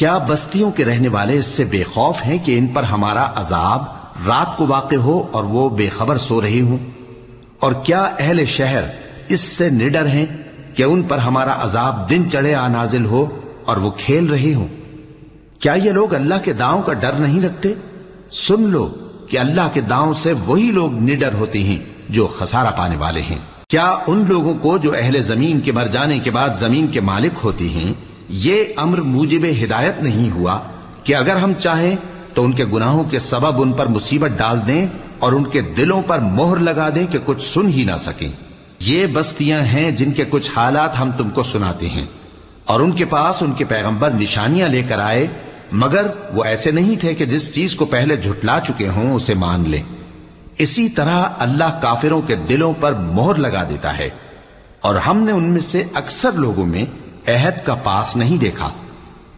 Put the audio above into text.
क्या बस्तियों के रहने वाले इससे बेखौफ हैं कि इन पर हमारा अजाब रात को वाक़े हो और वो बेखबर सो रही हूं? और क्या अहले शहर इससे निडर हैं कि उन पर हमारा अजाब दिन चढ़े आ नाजिल हो और वो खेल रहे हों? क्या ये लोग अल्लाह के दांव का डर नहीं रखते? सुन लो कि अल्लाह के दांव से वही लोग निडर होते हैं जो खसारा पाने वाले हैं। क्या उन लोगों को जो अहले जमीन के मर जाने के बाद जमीन के मालिक होते हैं, ये अम्र मूजिब हिदायत नहीं हुआ कि अगर हम चाहें तो उनके गुनाहों के सबब उन पर मुसीबत डाल दें और उनके दिलों पर मोहर लगा दें कि कुछ सुन ही ना सकें? ये बस्तियां हैं जिनके कुछ हालात हम तुमको सुनाते हैं, और उनके पास उनके पैगंबर निशानियां लेकर आए, मगर वो ऐसे नहीं थे कि जिस चीज को पहले झुटला चुके हों उसे मान लें। इसी तरह अल्लाह काफिरों के दिलों पर मोहर लगा देता है, और हमने उनमें से अक्सर लोगों में अहद का पास नहीं देखा।